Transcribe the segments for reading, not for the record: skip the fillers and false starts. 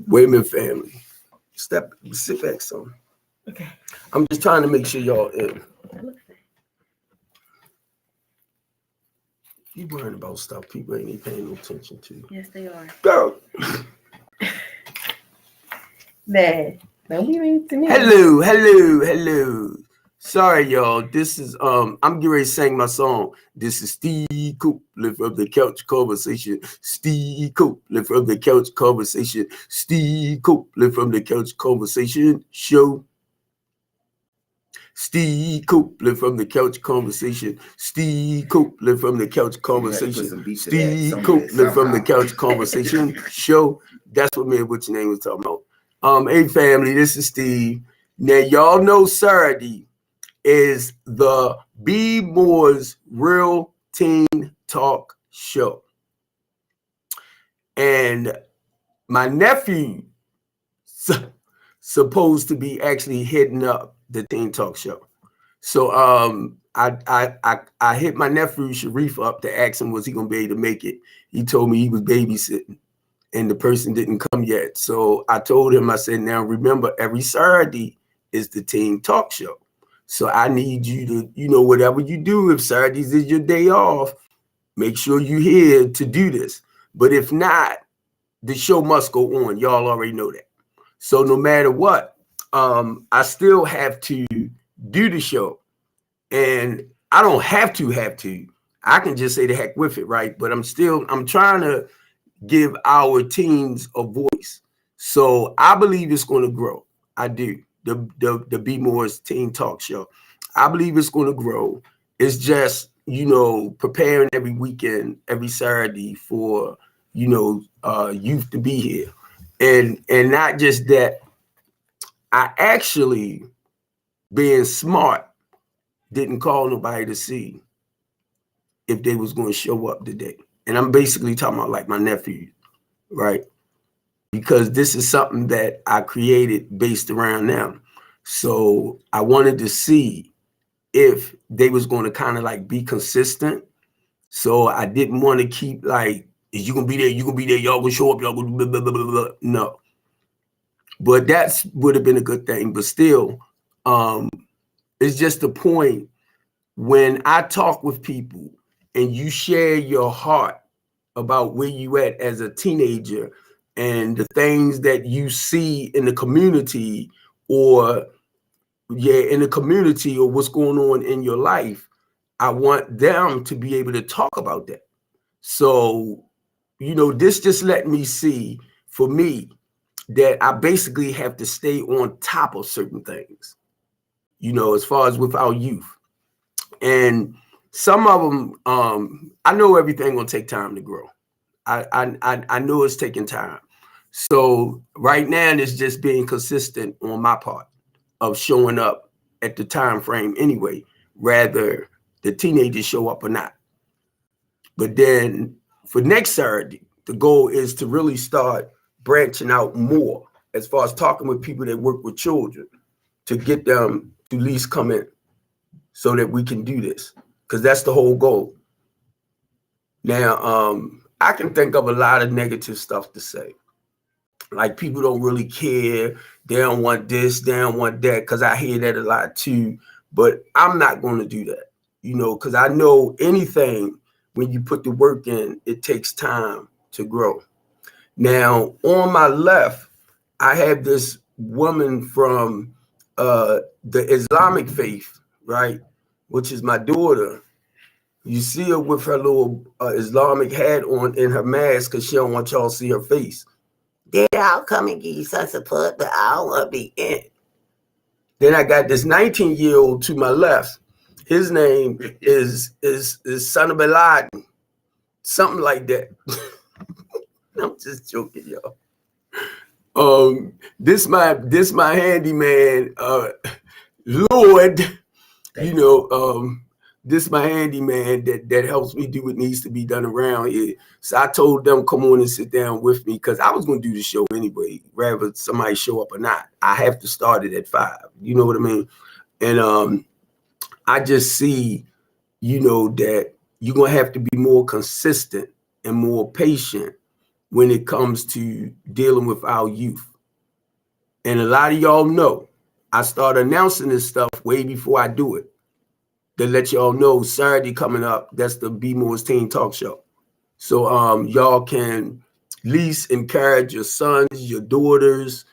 Wait a minute, family. Sit back some. Okay. I'm just trying to make sure y'all in. You worrying about stuff people ain't even paying no attention to. Yes, they are. Go. Dad, don't be mean to me. Hello. Sorry, y'all. This is I'm getting ready to sing my song. This is Steve Copeland from the Couch Conversation. Steve Copeland from the Couch Conversation. Steve Copeland from the Couch Conversation show. Steve Copeland from the Couch Conversation. Steve Copeland from the Couch Conversation. Steve Copeland from the Couch Conversation show. That's what me and what's your name was talking about. Hey family, this is Steve. Now y'all know Saturday is the Be More's Real Teen Talk show. And my nephew supposed to be actually hitting up the Teen Talk show. So I hit my nephew Sharif up to ask him was he gonna be able to make it. He told me he was babysitting and the person didn't come yet. So I told him, I said, now remember, every Saturday is the Teen Talk show. So I need you to, whatever you do, if Saturdays is your day off, make sure you're here to do this. But if not, the show must go on. Y'all already know that. So no matter what, I still have to do the show. And I don't have to. I can just say the heck with it, right? But I'm trying to give our teams a voice. So I believe it's going to grow. I do. The Be More's Teen Talk show. I believe it's going to grow. It's just, preparing every weekend, every Saturday for, youth to be here. And not just that, I actually, being smart, didn't call nobody to see if they was going to show up today. And I'm basically talking about like my nephew, right? Because this is something that I created based around them. So I wanted to see if they was going to kind of like be consistent. So I didn't want to keep like, is you going to be there? You going to be there? Y'all going to show up? Y'all going to blah, blah, blah, blah. No. But that's would have been a good thing. But still, it's just the point when I talk with people and you share your heart about where you at as a teenager and the things that you see in the community or what's going on in your life, I want them to be able to talk about that. So, this just let me see for me that I basically have to stay on top of certain things, as far as with our youth. And some of them, I know everything gonna take time to grow. I know it's taking time. So right now it's just being consistent on my part of showing up at the time frame anyway, rather the teenagers show up or not. But then for next Saturday, the goal is to really start branching out more as far as talking with people that work with children to get them to at least come in so that we can do this, because that's the whole goal. Now, I can think of a lot of negative stuff to say. Like people don't really care. They don't want this, they don't want that, because I hear that a lot too. But I'm not going to do that, because I know anything, when you put the work in, it takes time to grow. Now, on my left, I have this woman from the Islamic faith, right, which is my daughter. You see her with her little Islamic hat on in her mask because she don't want y'all to see her face. Then I'll come and give you some support, but I don't want to be in. Then I got this 19-year-old to my left. His name is Son of Bin Laden, something like that. I'm just joking, y'all. This my handyman, Lord. This my handyman that helps me do what needs to be done around here. So I told them, come on and sit down with me, because I was going to do the show anyway, rather somebody show up or not. I have to start it at 5. You know what I mean? And I just see, that you're going to have to be more consistent and more patient when it comes to dealing with our youth. And a lot of y'all know I start announcing this stuff way before I do it, to let y'all know Saturday coming up, that's the B Moore's Teen Talk Show. So y'all can at least encourage your sons, your daughters,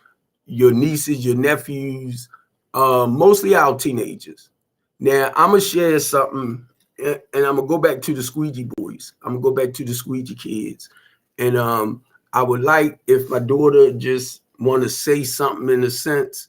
your nieces, your nephews, mostly our teenagers. Now, I'm going to share something, and I'm going to go back to the squeegee boys. I'm going to go back to the squeegee kids. And I would like if my daughter just want to say something in a sense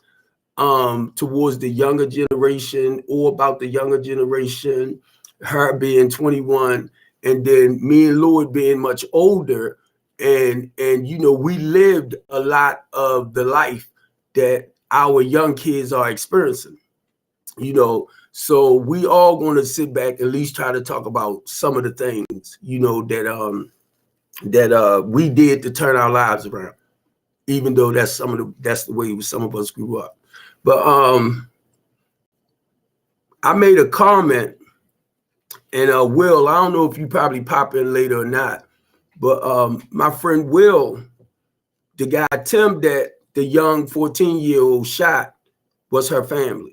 towards the younger generation or about the younger generation, her being 21, and then me and Lloyd being much older. And you know, we lived a lot of the life that our young kids are experiencing, you know. So we all going to sit back, at least try to talk about some of the things, you know, that we did to turn our lives around, even though that's the way some of us grew up. But I made a comment, and Will, I don't know if you probably pop in later or not, but my friend Will, the guy Tim that the young 14-year-old shot, was her family.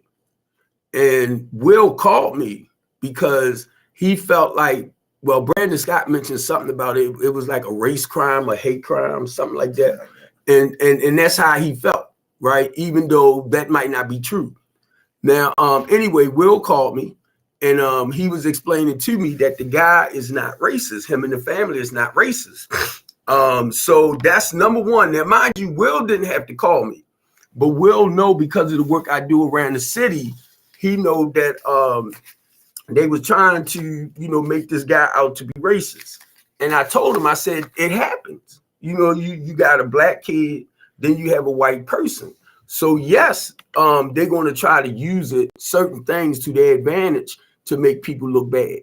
And Will called me because he felt like, well, Brandon Scott mentioned something about it. It was like a race crime, a hate crime, something like that. And that's how he felt, right? Even though that might not be true. Now, anyway, Will called me, and he was explaining to me that the guy is not racist. Him and the family is not racist. So that's number one. Now, mind you, Will didn't have to call me, but Will know because of the work I do around the city. He know that they was trying to, you know, make this guy out to be racist. And I told him, I said, it happens. You know, you got a black kid, then you have a white person. So yes, they're going to try to use certain things to their advantage to make people look bad,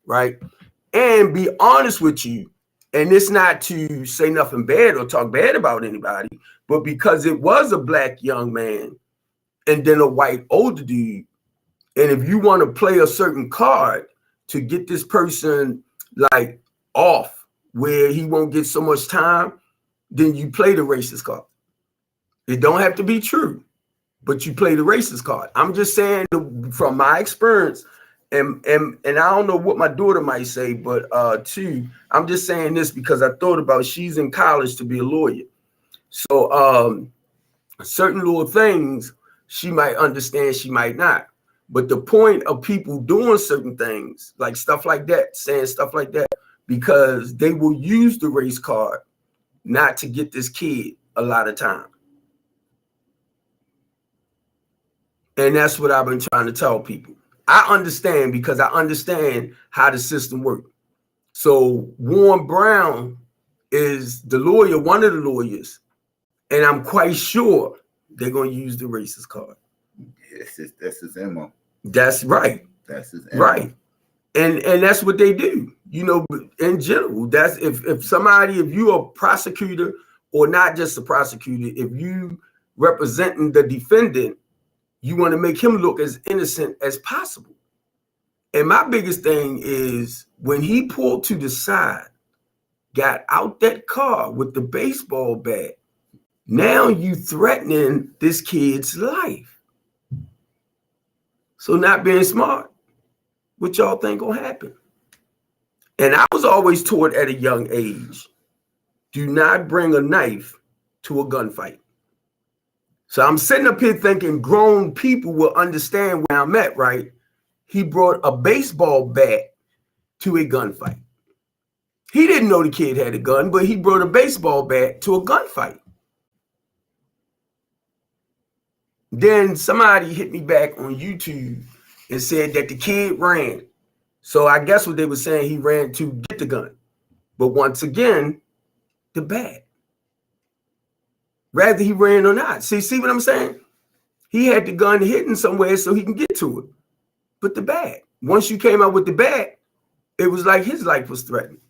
right? And be honest with you, and it's not to say nothing bad or talk bad about anybody, but because it was a black young man and then a white older dude, and if you want to play a certain card to get this person like off where he won't get so much time, then you play the racist card. It don't have to be true, but you play the racist card. I'm just saying from my experience, and I don't know what my daughter might say, but too, I'm just saying this because I thought about she's in college to be a lawyer. So certain little things she might understand, she might not. But the point of people doing certain things, like stuff like that, saying stuff like that, because they will use the race card not to get this kid a lot of time. And that's what I've been trying to tell people. I understand because I understand how the system works. So Warren Brown is the lawyer, one of the lawyers, and I'm quite sure they're going to use the racist card. That's his MO. That's right. That's his MO. Right. And that's what they do. You know, in general, that's if you're a prosecutor, or not just a prosecutor, if you representing the defendant, you want to make him look as innocent as possible. And my biggest thing is when he pulled to the side, got out that car with the baseball bat, now you threatening this kid's life. So not being smart, what y'all think gonna happen? And I was always taught at a young age, do not bring a knife to a gunfight. So I'm sitting up here thinking grown people will understand where I'm at, right? He brought a baseball bat to a gunfight. He didn't know the kid had a gun, but he brought a baseball bat to a gunfight. Then somebody hit me back on YouTube and said that the kid ran. So I guess what they were saying, he ran to get the gun. But once again, the bat. Rather he ran or not. See what I'm saying? He had the gun hidden somewhere so he can get to it. But the bat, once you came out with the bat, it was like his life was threatened.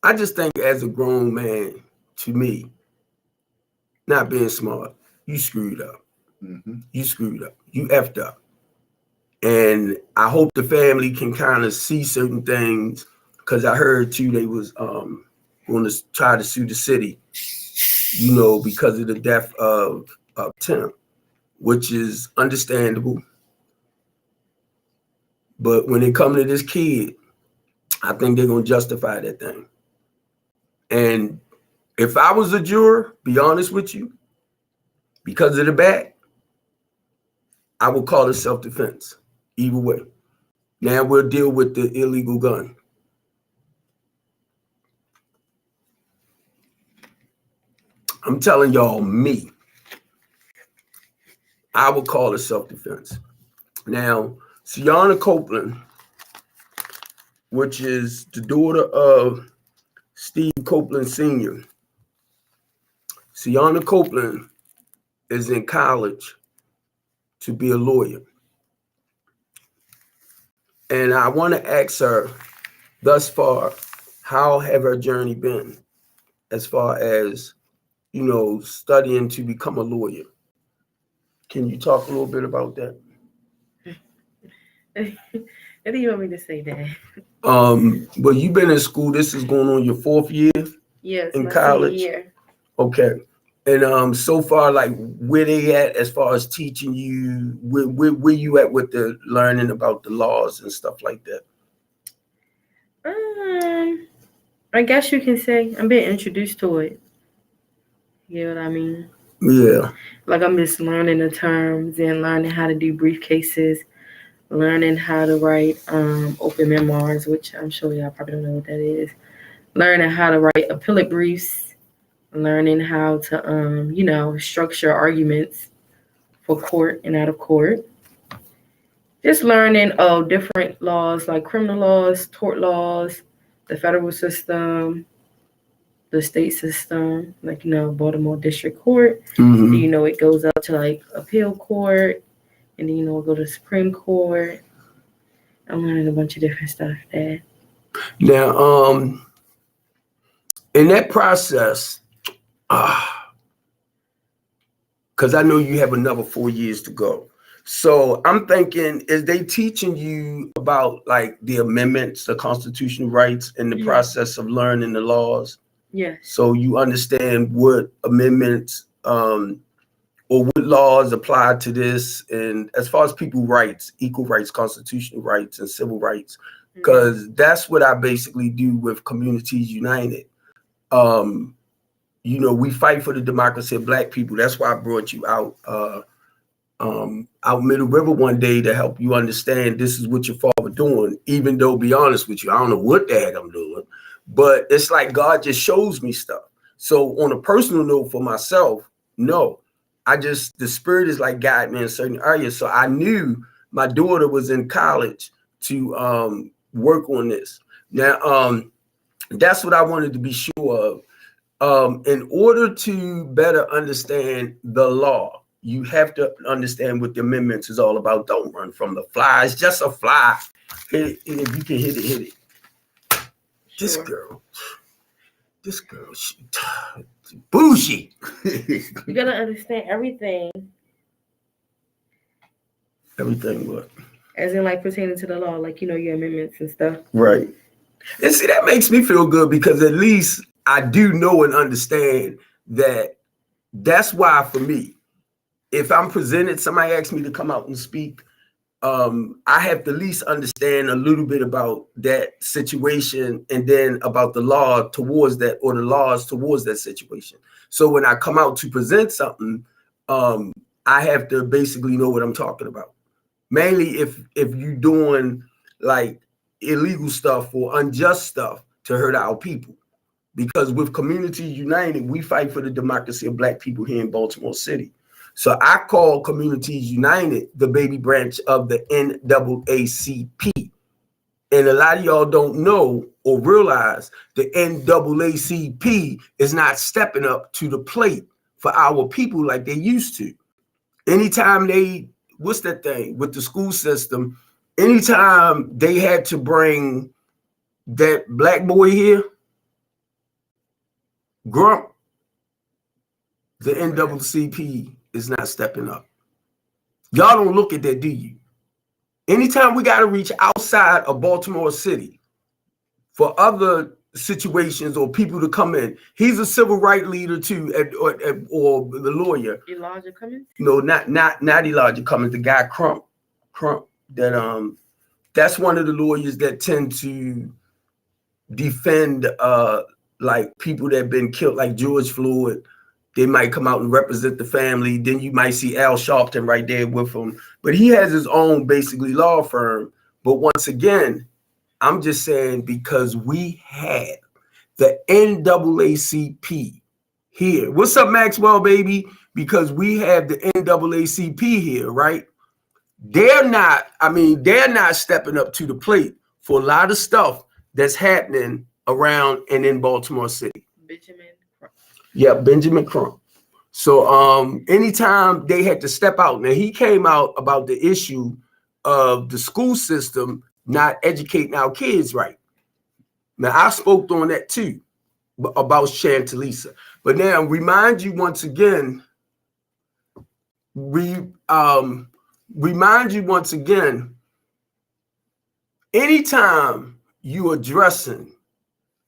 I just think as a grown man, to me, not being smart, you screwed up. Mm-hmm. You screwed up. You effed up. And I hope the family can kind of see certain things because I heard too they was going to try to sue the city, you know, because of the death of Tim, which is understandable. But when it comes to this kid, I think they're going to justify that thing. And if I was a juror, be honest with you, because of the back, I would call it self-defense, either way. Now we'll deal with the illegal gun. I'm telling y'all, me, I would call it self-defense. Now, Sienna Copeland, which is the daughter of Steve Copeland Sr. Sienna Copeland is in college to be a lawyer. And I want to ask her, thus far, how have her journey been as far as, you know, studying to become a lawyer? Can you talk a little bit about that? What do you want me to say, Dad? Well, you've been in school. This is going on your 4th year Yes, in my college. senior year. Okay. And so far, like, where they at as far as teaching you? Where you at with the learning about the laws and stuff like that? I guess you can say I'm being introduced to it. You know what I mean? Yeah. Like, I'm just learning the terms and learning how to do briefcases, learning how to write open memoirs, which I'm sure y'all probably don't know what that is. Learning how to write appellate briefs, learning how to, you know, structure arguments for court and out of court. Just learning different laws like criminal laws, tort laws, the federal system, the state system, like, you know, Baltimore District Court. Mm-hmm. You know, it goes up to like appeal court, and then, you know, go to the Supreme Court. I'm learning a bunch of different stuff there. Now, in that process, because I know you have another 4 years to go. So I'm thinking, is they teaching you about like the amendments, the constitutional rights, and the process of learning the laws? Yeah. So you understand what amendments or what laws apply to this, and as far as people's rights, equal rights, constitutional rights, and civil rights, because that's what I basically do with Communities United. You know, we fight for the democracy of Black people. That's why I brought you out Middle River one day to help you understand this is what your father doing. Even though, be honest with you, I don't know what the heck I'm doing, but it's like God just shows me stuff. So on a personal note for myself, no, the Spirit is like guide me in certain areas. So I knew my daughter was in college to work on this. Now, that's what I wanted to be sure of. In order to better understand the law, you have to understand what the amendments is all about. Don't run from the fly. It's just a fly. If you can hit it, hit it. Sure. This girl, she bougie. You gotta understand everything. Everything what? As in, like, pertaining to the law, like, you know, your amendments and stuff. Right. And see, that makes me feel good because at least I do know and understand that. That's why, for me, if I'm presented, somebody asks me to come out and speak, I have to at least understand a little bit about that situation and then about the law towards that, or the laws towards that situation. So when I come out to present something, I have to basically know what I'm talking about. Mainly if you're doing like illegal stuff or unjust stuff to hurt our people. Because with Communities United, we fight for the democracy of Black people here in Baltimore City. So I call Communities United the baby branch of the NAACP. And a lot of y'all don't know or realize the NAACP is not stepping up to the plate for our people like they used to. Anytime what's that thing with the school system? Anytime they had to bring that Black boy here, Grump, the NAACP is not stepping up. Y'all don't look at that, do you? Anytime we got to reach outside of Baltimore City for other situations or people to come in. He's a civil rights leader too, or the lawyer. Elijah Cummings? No, not Elijah Cummings. The guy Crump. That that's one of the lawyers that tend to defend like people that have been killed, like George Floyd. They might come out and represent the family. Then you might see Al Sharpton right there with him. But he has his own basically law firm. But once again, I'm just saying, because we had the NAACP here. What's up, Maxwell, baby? Because we have the NAACP here, right? They're not stepping up to the plate for a lot of stuff that's happening around and in Baltimore City. Benjamin Crump. Yeah, Benjamin Crump. So anytime they had to step out, now he came out about the issue of the school system not educating our kids right. Now I spoke on that too about Chantalisa. But now remind you once again, anytime you addressing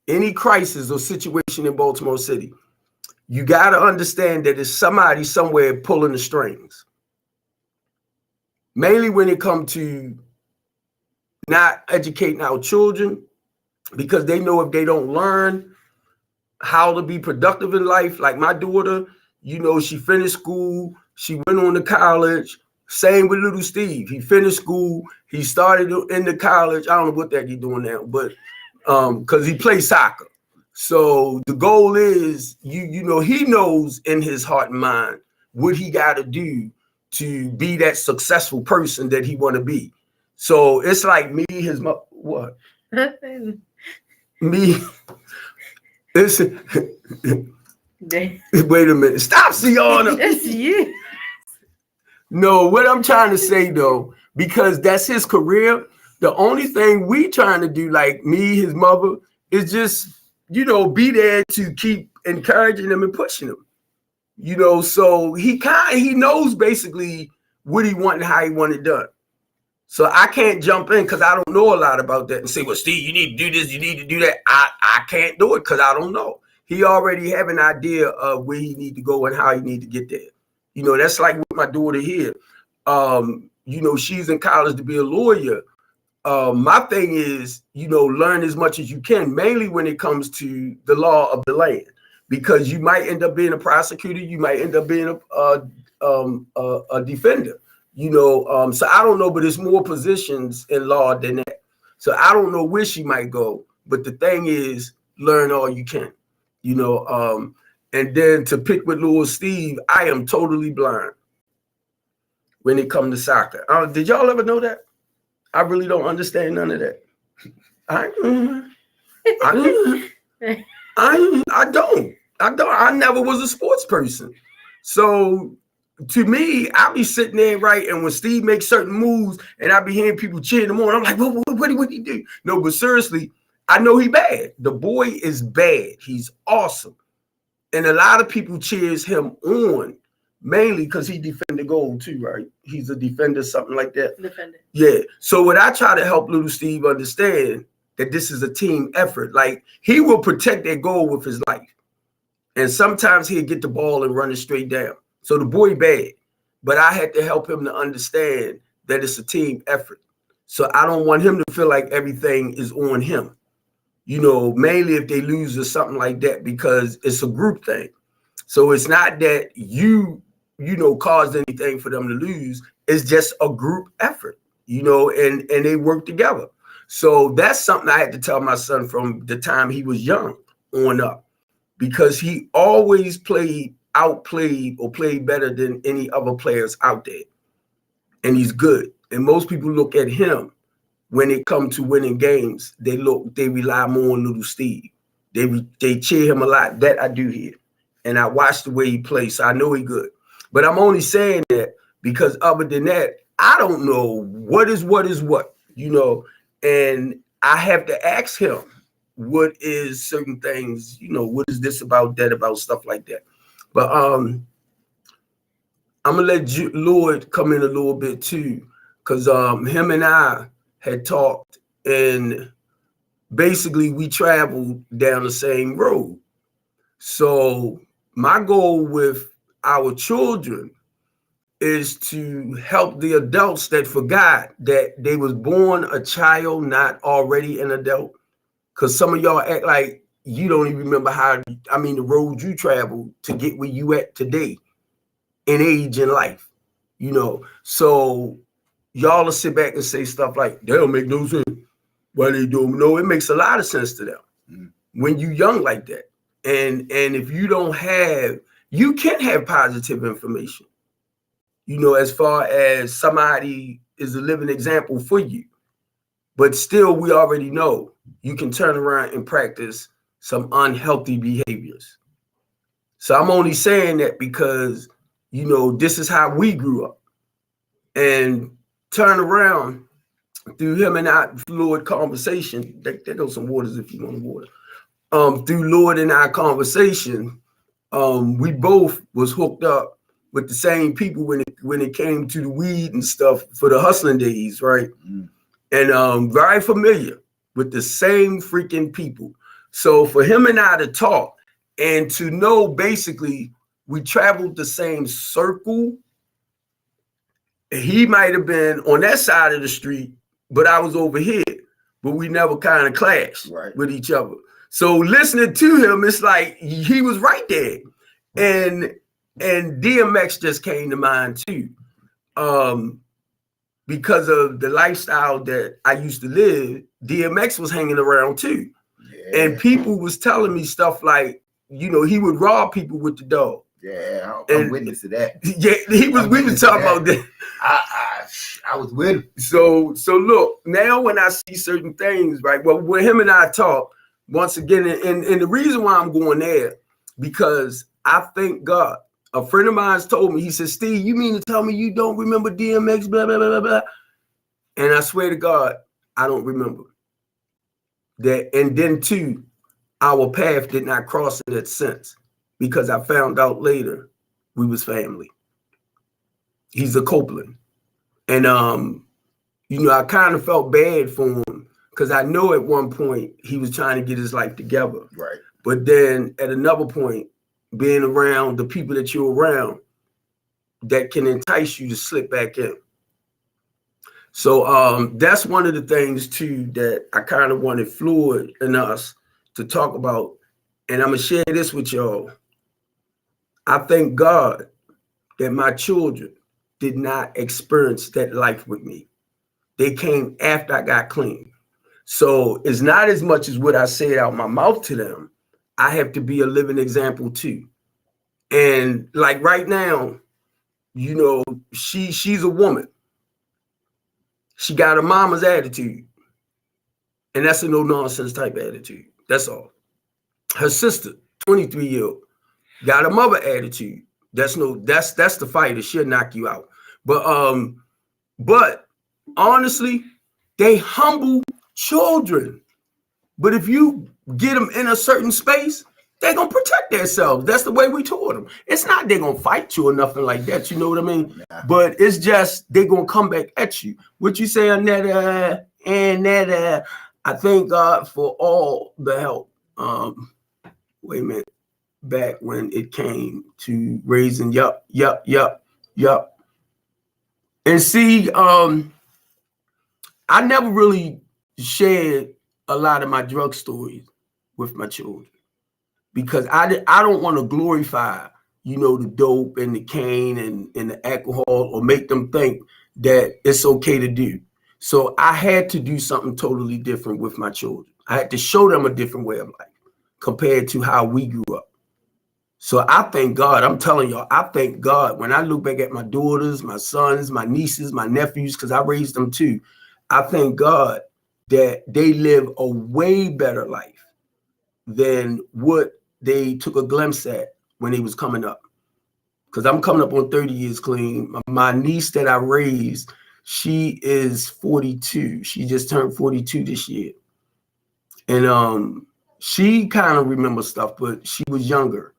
any crisis or situation in Baltimore City, you got to understand that there's somebody somewhere pulling the strings. Mainly when it comes to not educating our children, because they know if they don't learn how to be productive in life, like my daughter, you know, she finished school, she went on to college. Same with little Steve. He finished school, he started in the college. I don't know what that he's doing now, but because he plays soccer. So the goal is, you know, he knows in his heart and mind what he got to do to be that successful person that he want to be. So it's like me, his mother, what? Me, listen. Wait a minute. Stop, Sienna. It's you. No, what I'm trying to say though, because that's his career, the only thing we trying to do, like me, his mother, is just, you know, be there to keep encouraging him and pushing him. You know, so he knows basically what he want and how he want it done. So I can't jump in because I don't know a lot about that and say, well, Steve, you need to do this, you need to do that. I can't do it because I don't know. He already have an idea of where he need to go and how he need to get there. You know, that's like with my daughter here. You know, she's in college to be a lawyer. My thing is, you know, learn as much as you can, mainly when it comes to the law of the land, because you might end up being a prosecutor, you might end up being a defender. You know, so I don't know, but there's more positions in law than that. So I don't know where she might go, but the thing is, learn all you can. You know, and then to pick with little Steve, I am totally blind when it comes to soccer. Did y'all ever know that? I really don't understand none of that. I don't. I never was a sports person. So to me, I'll be sitting there, right? And when Steve makes certain moves and I be hearing people cheering him on, I'm like, what did he do? No, but seriously, I know he bad. The boy is bad. He's awesome. And a lot of people cheers him on, mainly because he defended goal too, right? He's a defender, something like that. Defender. Yeah. So what I try to help little Steve understand that this is a team effort. Like, he will protect that goal with his life. And sometimes he'll get the ball and run it straight down. So the boy bad. But I had to help him to understand that it's a team effort. So I don't want him to feel like everything is on him. You know, mainly if they lose or something like that, because it's a group thing. So it's not that you know, caused anything for them to lose. It's just a group effort, you know, and they work together. So that's something I had to tell my son from the time he was young on up, because he always outplayed or played better than any other players out there. And he's good. And most people look at him when it comes to winning games, they rely more on little Steve. They cheer him a lot. That I do hear. And I watch the way he plays, so I know he's good. But I'm only saying that because other than that, I don't know what is what, you know, and I have to ask him what is certain things, you know, what is this about, that about, stuff like that. But I'm gonna let Lloyd come in a little bit too, because him and I had talked, and basically we traveled down the same road. So my goal with our children is to help the adults that forgot that they was born a child, not already an adult. Because some of y'all act like you don't even remember the road you traveled to get where you at today in age and life, So y'all will sit back and say stuff like, they don't make no sense. Why they do? No, it makes a lot of sense to them when you young like that. And if you don't have, you can have positive information, as far as somebody is a living example for you. But still, we already know you can turn around and practice some unhealthy behaviors. So I'm only saying that because, this is how we grew up. And turn around through him and I, Lord conversation. There goes some waters if you want water. Through Lord and our conversation, we both was hooked up with the same people when it came to the weed and stuff for the hustling days, right? And very familiar with the same freaking people. So for him and I to talk and to know basically we traveled the same circle. He might have been on that side of the street, but I was over here, but we never kind of clashed with each other. So listening to him, it's like he was right there. And DMX just came to mind too. Because of the lifestyle that I used to live, DMX was hanging around too. Yeah. And people was telling me stuff like, he would rob people with the dog. Yeah, I'm witness to that. Yeah, we was talking about that. I was with him. So look, now when I see certain things, right? Well, when him and I talk, once again, and the reason why I'm going there, because I thank God. A friend of mine told me, he said, Steve, you mean to tell me you don't remember DMX, blah, blah, blah, blah, blah? And I swear to God, I don't remember that. And then too, our path did not cross in that sense because I found out later we was family. He's a Copeland. And, I kind of felt bad for him because I know at one point he was trying to get his life together. Right. But then at another point, being around the people that you're around that can entice you to slip back in. So that's one of the things too that I kind of wanted Floyd and us to talk about. And I'm gonna share this with y'all. I thank God that my children did not experience that life with me. They came after I got clean. So it's not as much as what I said out my mouth to them. I have to be a living example too. And like right now, she's a woman. She got a mama's attitude. And that's a no nonsense type of attitude. That's all. Her sister, 23-year-old, got a mother attitude. That's the fighter. She'll knock you out. But honestly, they humble children. But if you get them in a certain space, they're going to protect themselves. That's the way we taught them. It's not they're going to fight you or nothing like that. You know what I mean? Nah. But it's just they're going to come back at you. What you say on that? I thank God for all the help. Wait a minute. Back when it came to raising, yup. And see, I never really shared a lot of my drug stories with my children. Because I don't want to glorify, the dope and the cane and the alcohol or make them think that it's okay to do. So I had to do something totally different with my children. I had to show them a different way of life compared to how we grew up. So I thank God. I'm telling y'all, I thank God. When I look back at my daughters, my sons, my nieces, my nephews, because I raised them too, I thank God that they live a way better life than what they took a glimpse at when they was coming up. Because I'm coming up on 30 years clean. My niece that I raised, she is 42. She just turned 42 this year. And she kind of remembers stuff, but she was younger,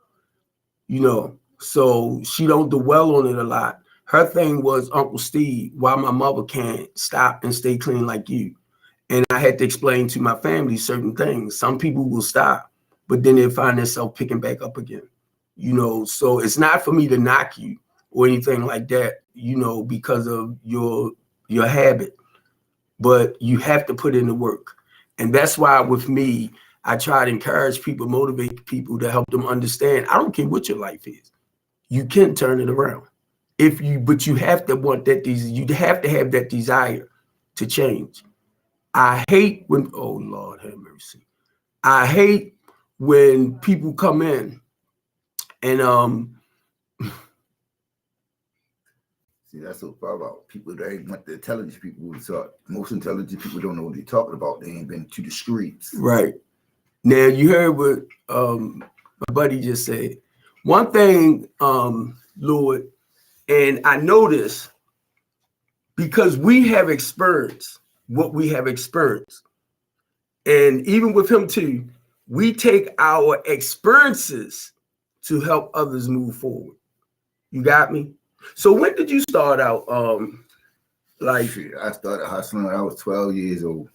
so she don't dwell on it a lot. Her thing was, Uncle Steve, why my mother can't stop and stay clean like you. And I had to explain to my family certain things. Some people will stop, but then they find themselves picking back up again. You know, so it's not for me to knock you or anything like that, you know, because of your habit. But you have to put in the work. And that's why with me, I try to encourage people, motivate people to help them understand. I don't care what your life is. You can turn it around. But you have to want that, you have to have that desire to change. I hate when, oh Lord have mercy. I hate when people come in and See, that's what about people that ain't want the intelligent people to talk. Most intelligent people don't know what they're talking about. They ain't been to the streets. right. Now you heard what my buddy just said. One thing, Lord, and I know this because we have experienced what we have experienced. And even with him too, we take our experiences to help others move forward. You got me? So when did you start out? Like Shit, I started hustling when I was 12 years old.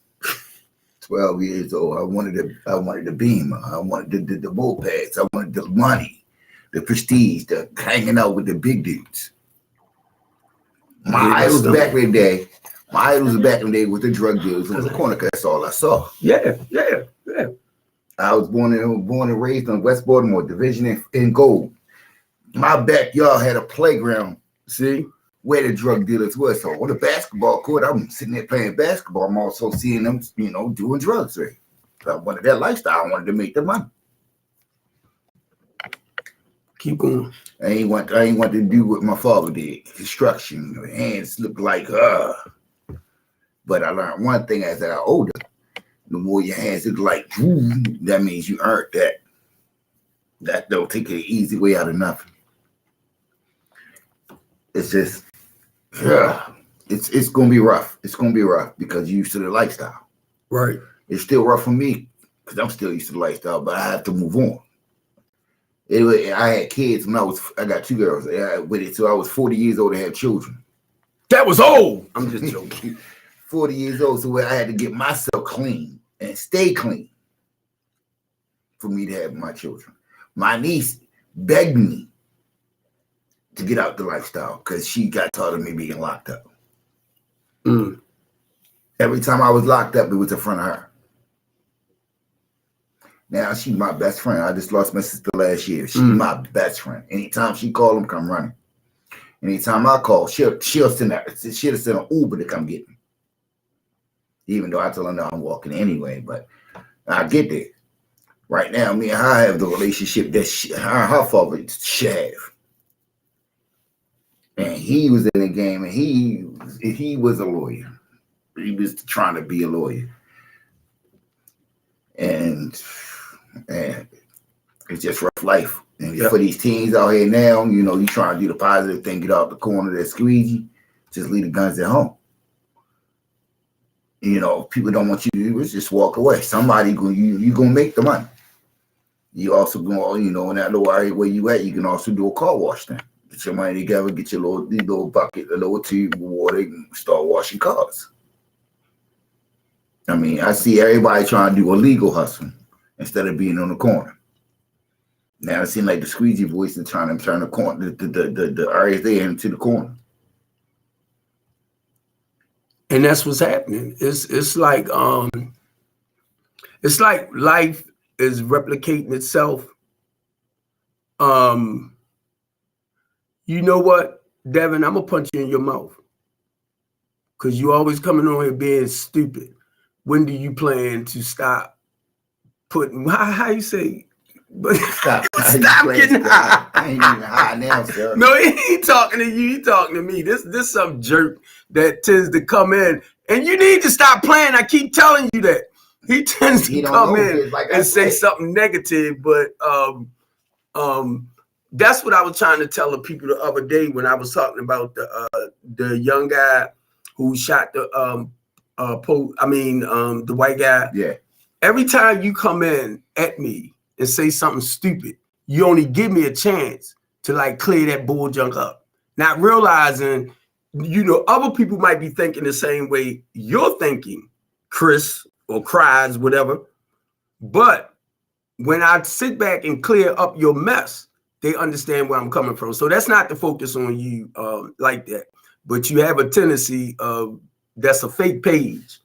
12 years old. I wanted the Beamer. I wanted the mopeds. I wanted the money, the prestige, the hanging out with the big dudes. My idols back in the day. My idols back in the day with the drug dealers on the corner. Cause that's all I saw. yeah. I was born and raised on West Baltimore, division in gold. My backyard had a playground, See? where the drug dealers were. So on the basketball court, I'm sitting there playing basketball. I'm also seeing them, you know, doing drugs. Right? So I wanted that lifestyle. I wanted to make the money. Keep going. I ain't want to do what my father did. Construction, you know, hands look like But I learned one thing as I got older. The more your hands look like, that means you earned that. That don't take an easy way out of nothing. It's just, it's gonna be rough. It's gonna be rough because you used to the lifestyle. Right. It's still rough for me because I'm still used to the lifestyle, but I have to move on. Anyway, I had kids when I got 2 girls. I waited till I was 40 years old to have children. That was old. I'm just joking. 40 years old, so I had to get myself clean and stay clean for me to have my children. My niece begged me to get out the lifestyle because she got tired of me being locked up. Mm. Every time I was locked up, it was in front of her. Now she's my best friend. I just lost my sister last year. She's my best friend. Anytime she call, I'm come running. Anytime I call, she'll send an Uber to come get me. Even though I tell her no, I'm walking anyway, but I get there. Right now, me and her have the relationship that her father should have. And he was in the game, and he was a lawyer. He was trying to be a lawyer. And it's just rough life. And for these teens out here now, you know, you trying to do the positive thing, get out the corner of that squeegee, just leave the guns at home. You know, people don't want you to do is just walk away. Somebody you gonna make the money. You also go, you know, in that little area where you at, you can also do a car wash thing. Get your money together, get your little bucket, a little tube of water, and start washing cars. I mean, I see everybody trying to do a legal hustle instead of being on the corner. Now it seems like the squeegee voice is trying to turn the corner, the areas there into the corner. And that's what's happening. It's like life is replicating itself. You know what, Devin? I'm gonna punch you in your mouth because you always coming on here being stupid. When do you plan to stop putting? How you say? Stop getting high. I ain't even high now, sir. No, he ain't talking to you. He talking to me. This some jerk that tends to come in, and you need to stop playing. I keep telling you that. He tends to come in and say something negative, but that's what I was trying to tell the people the other day when I was talking about the young guy who shot the white guy. Yeah. Every time you come in at me and say something stupid, you only give me a chance to like clear that bull junk up. Not realizing, you know, other people might be thinking the same way you're thinking, Chris or cries, whatever. But when I sit back and clear up your mess, they understand where I'm coming from. So that's not the focus on you like that. But you have a tendency of that's a fake page.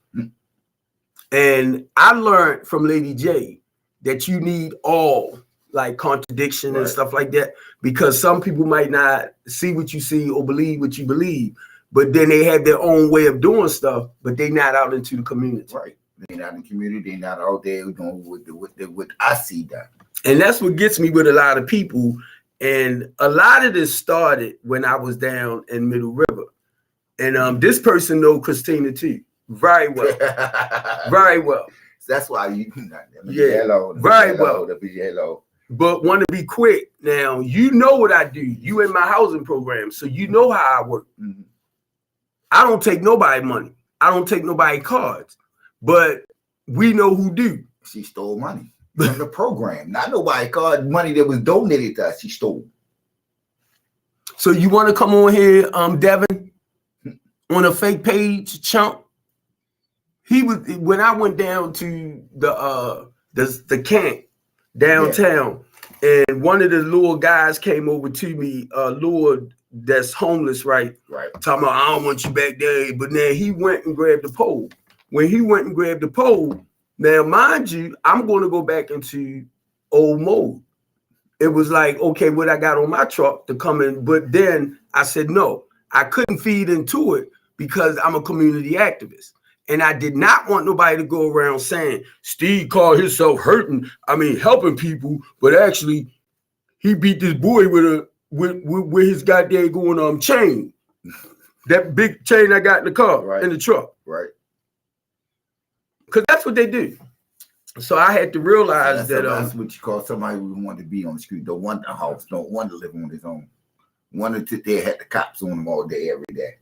And I learned from Lady J that you need all like contradiction and stuff like that, because some people might not see what you see or believe what you believe, but then they have their own way of doing stuff, but they not out into the community. Right. They're not in the community. They're not out there doing what I see done. And that's what gets me with a lot of people. And a lot of this started when I was down in Middle River. And this person know Christina too. Very well. Very well. That's why you hello. Very well. Hello. But want to be quick. Now, you know what I do. You in my housing program, so you know how I work. Mm-hmm. I don't take nobody money. I don't take nobody cards. But we know who do. She stole money from the program. Not nobody card money that was donated to us. She stole. So you want to come on here, Devin, on a fake page, chump? He was when I went down to the camp downtown, and one of the little guys came over to me, Lord, that's homeless, right? Right. Talking about, I don't want you back there. But then he went and grabbed the pole. When he went and grabbed the pole, now mind you, I'm going to go back into old mode. It was like, okay, what I got on my truck to come in, but then I said no, I couldn't feed into it because I'm a community activist. And I did not want nobody to go around saying Steve called himself helping people, but actually he beat this boy with his goddamn going chain. That big chain I got in the car, in the truck. Right. Because that's what they do. So I had to realize that's what you call somebody who wanted to be on the street. Don't want a house, don't want to live on his own. Wanted to sit there, had the cops on him all day, every day.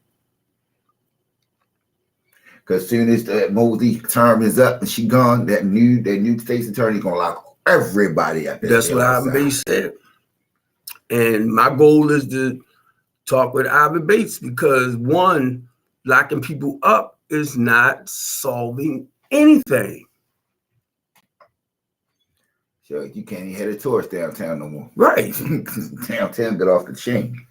Because as soon as that Mosey term is up and she gone, that new state's attorney gonna lock everybody up. That's what Ivan Bates said. And my goal is to talk with Ivan Bates because one, locking people up is not solving anything. So you can't even head a tourist downtown no more. Right. Downtown got off the chain.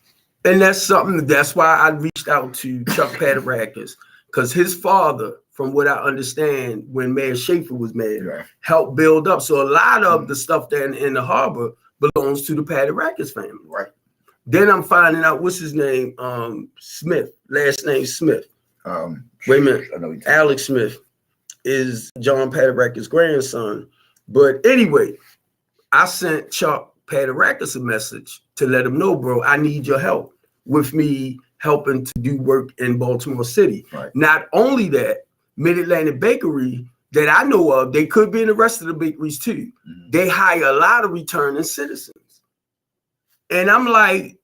And that's why I reached out to Chuck Padarakis. Because his father, from what I understand, when Mayor Schaefer was mayor, helped build up. So a lot of the stuff down in the harbor belongs to the Padarakis family. Right. Then I'm finding out what's his name, Smith, last name Smith. Wait a minute, Alex Smith is John Padarakis' grandson. But anyway, I sent Chuck Padarakis a message to let him know, bro, I need your help with me helping to do work in Baltimore City. Right. Not only that, Mid-Atlantic Bakery that I know of, they could be in the rest of the bakeries too. Mm-hmm. They hire a lot of returning citizens. And I'm like,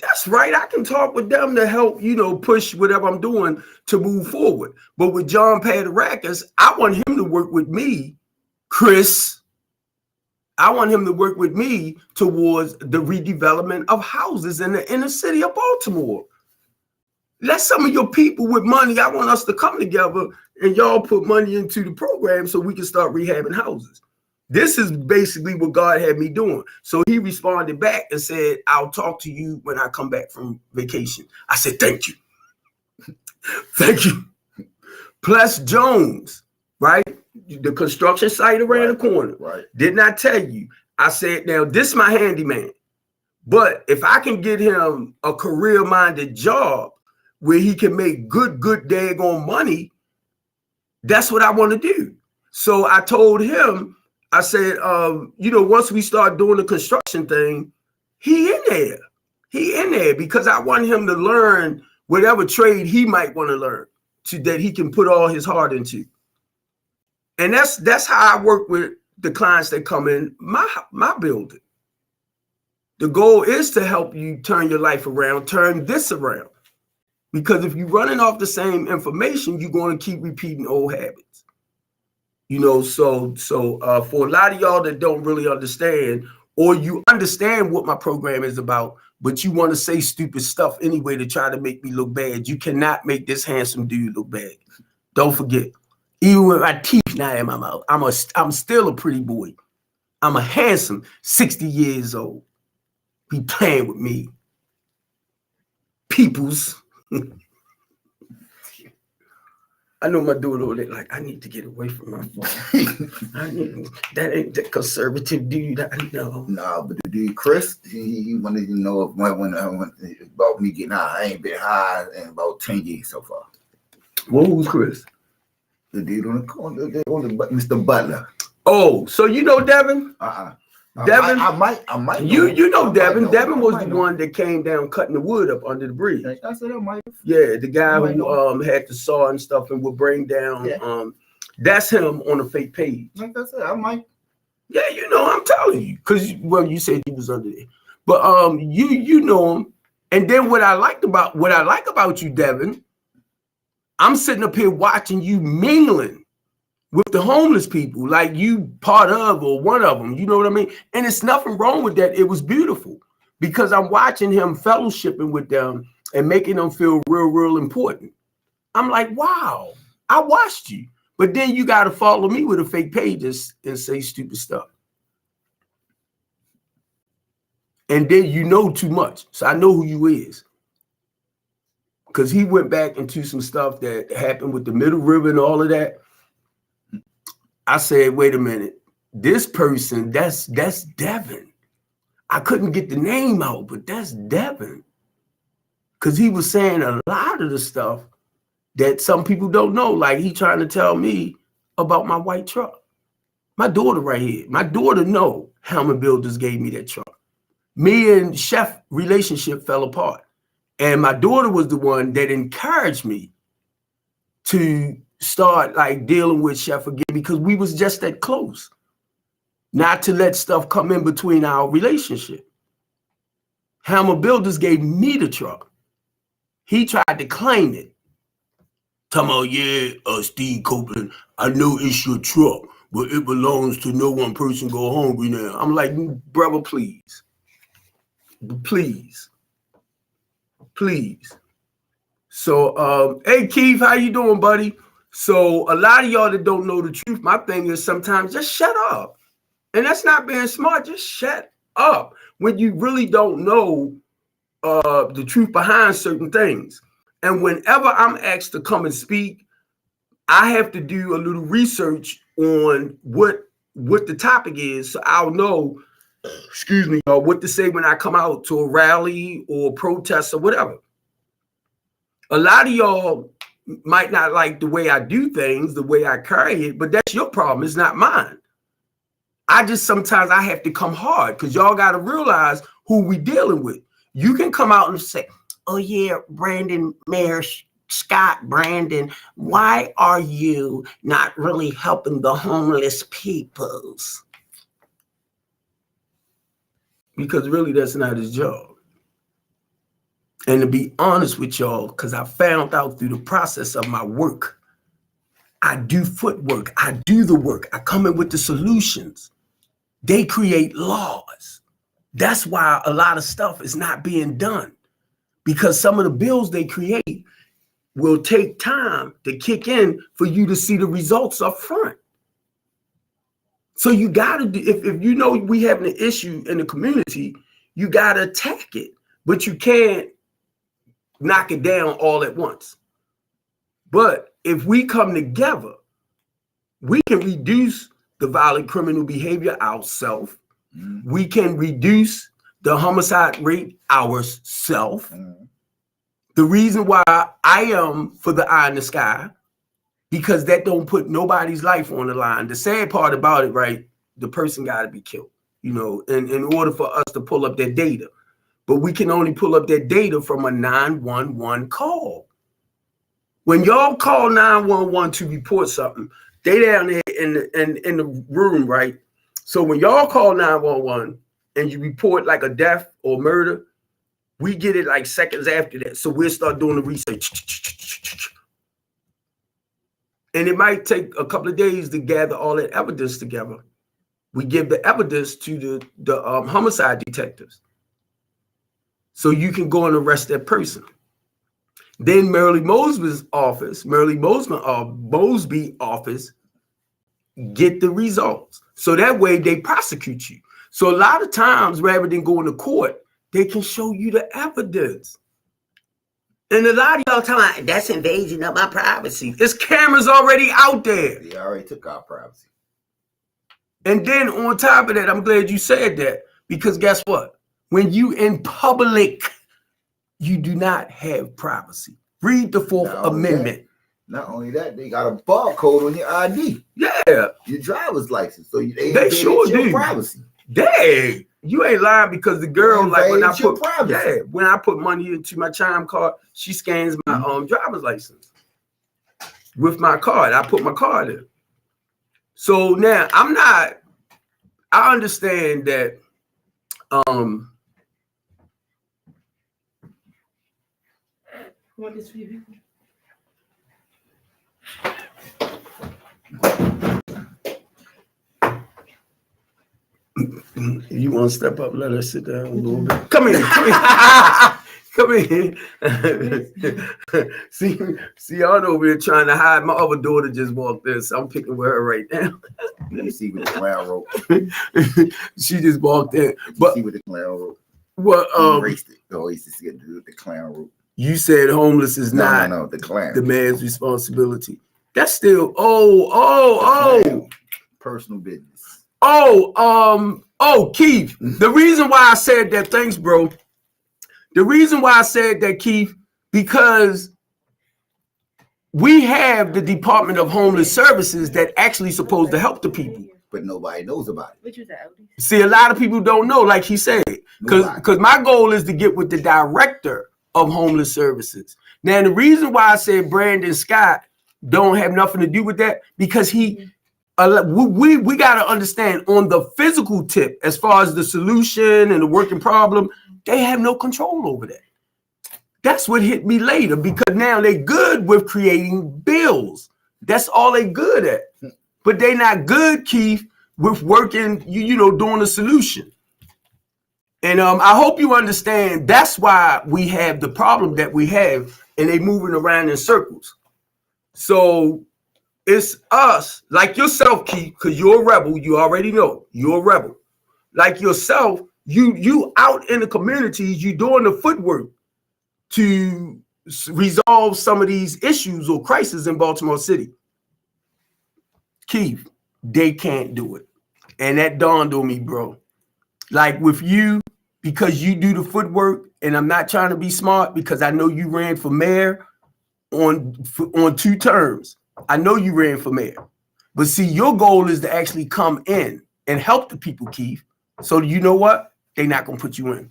that's right. I can talk with them to help, push whatever I'm doing to move forward. But with John Padarakis, I want him to work with me, Chris. I want him to work with me towards the redevelopment of houses in the inner city of Baltimore. Let some of your people with money, I want us to come together and y'all put money into the program so we can start rehabbing houses. This is basically what God had me doing. So he responded back and said, I'll talk to you when I come back from vacation. I said, thank you. Thank you. Plus Jones, right? The construction site around the corner. Right. Did not tell you. I said, now this is my handyman. But if I can get him a career-minded job where he can make good daggone money, that's what I want to do. So I told him, I said, once we start doing the construction thing, he in there. He in there because I want him to learn whatever trade he might want to learn that he can put all his heart into. And that's how I work with the clients that come in my building. The goal is to help you turn your life around, turn this around. Because if you're running off the same information, you're going to keep repeating old habits. So for a lot of y'all that don't really understand, or you understand what my program is about, but you want to say stupid stuff anyway to try to make me look bad, you cannot make this handsome dude look bad. Don't forget, Even with my teeth not in my mouth, I'm still a pretty boy. I'm a handsome 60 years old. Be playing with me. Peoples. I know my daughter like, I need to get away from my phone. That ain't the conservative dude I know. Nah, but the dude Chris, he wanted to know when about me getting high. I ain't been high in about 10 years so far. Well, who's Chris? The dude on the Mr. Butler. Oh, so you know Devin? Devin, I might. You know Devin. Devin was the one that came down cutting the wood up under the bridge. I said I might. Yeah, the guy who had the saw and stuff and would bring down. Yeah. That's him on a fake page. Like I said, I might. Yeah, you know, I'm telling you, because you said he was under there, but you know him. And then what I like about you, Devin, I'm sitting up here watching you mingling with the homeless people, like you part of or one of them, you know what I mean? And it's nothing wrong with that. It was beautiful because I'm watching him fellowshipping with them and making them feel real important. I'm like, wow, I watched you. But then you got to follow me with a fake page and say stupid stuff. And then you know too much. So I know who you is. Because he went back into some stuff that happened with the Middle River and all of that. I said, wait a minute, this person, that's Devin. I couldn't get the name out, but that's Devin. Because he was saying a lot of the stuff that some people don't know. Like he trying to tell me about my white truck. My daughter right here. My daughter know Hellman Builders gave me that truck. Me and Chef relationship fell apart. And my daughter was the one that encouraged me to start like dealing with Chef again because we was just that close. Not to let stuff come in between our relationship. Hammer Builders gave me the truck. He tried to claim it. Talking about, yeah, Steve Copeland, I know it's your truck, but it belongs to no one person go hungry now. I'm like, brother, please. Please. Please. So, hey, Keith, how you doing, buddy? So a lot of y'all that don't know the truth, my thing is sometimes just shut up. And that's not being smart. Just shut up when you really don't know the truth behind certain things. And whenever I'm asked to come and speak, I have to do a little research on what the topic is. So I'll know, excuse me, what to say when I come out to a rally or protest or whatever. A lot of y'all might not like the way I do things, the way I carry it, but that's your problem. It's not mine. Sometimes I have to come hard because y'all got to realize who we dealing with. You can come out and say, oh yeah, Brandon, Mayor Scott, Brandon, why are you not really helping the homeless peoples? Because really that's not his job. And to be honest with y'all, because I found out through the process of my work, I do footwork, I do the work, I come in with the solutions. They create laws. That's why a lot of stuff is not being done, because some of the bills they create will take time to kick in for you to see the results up front. So you got to do, if you know we having an issue in the community, you got to attack it, but you can't knock it down all at once. But if we come together, we can reduce the violent criminal behavior ourselves. Mm-hmm. We can reduce the homicide rate ourselves. Mm-hmm. The reason why I am for the eye in the sky, because that don't put nobody's life on the line. The sad part about it, right, the person got to be killed, you know, in order for us to pull up that data. But we can only pull up that data from a 911 call. When y'all call 911 to report something, they down there in the room, right? So when y'all call 911 and you report like a death or murder, we get it like seconds after that. So we'll start doing the research. And it might take a couple of days to gather all that evidence together. We give the evidence to the homicide detectives, so you can go and arrest that person. Then Mosby office get the results. So that way they prosecute you. So a lot of times, rather than going to court, they can show you the evidence. And a lot of y'all talking, that's invasion of my privacy. There's cameras already out there. They already took our privacy. And then on top of that, I'm glad you said that, because guess what? When you in public, you do not have privacy. Read the Fourth Amendment. Not only that, they got a barcode on your ID. Yeah. Your driver's license. So they sure do. Privacy. Dang, you ain't lying, because the girl, like when I put money into my Chime card, she scans my driver's license with my card. I put my card in. So now I understand that What is for you? You want to step up? Let us sit down a little bit. Come in. Come in. See, I'm over here trying to hide. My other daughter just walked in, so I'm picking with her right now. Let me see with the clown rope. She just walked in. But see with the clown rope. What? Erased it. Always to see it with the clown rope. You said homeless is not the clown. The man's responsibility. That's still personal business. Keith, the reason why I said that, thanks, bro. The reason why I said that, Keith, because we have the Department of Homeless Services that actually supposed to help the people. But nobody knows about it. See, a lot of people don't know, like he said, because my goal is to get with the director of homeless services. Now, the reason why I said Brandon Scott don't have nothing to do with that, because we got to understand, on the physical tip, as far as the solution and the working problem, they have no control over that. That's what hit me later, because now they're good with creating bills. That's all they good at. But they're not good, Keith, with working, doing a solution. And I hope you understand that's why we have the problem that we have, and they moving around in circles. So it's us, like yourself, Keith, because you're a rebel. You already know you're a rebel. Like yourself, you out in the communities, you doing the footwork to resolve some of these issues or crises in Baltimore City. Keith, they can't do it. And that dawned on me, bro. Like with you, because you do the footwork, and I'm not trying to be smart, because I know you ran for mayor on 2 terms. I know you ran for mayor. But see, your goal is to actually come in and help the people, Keith. So you know what? They're not going to put you in.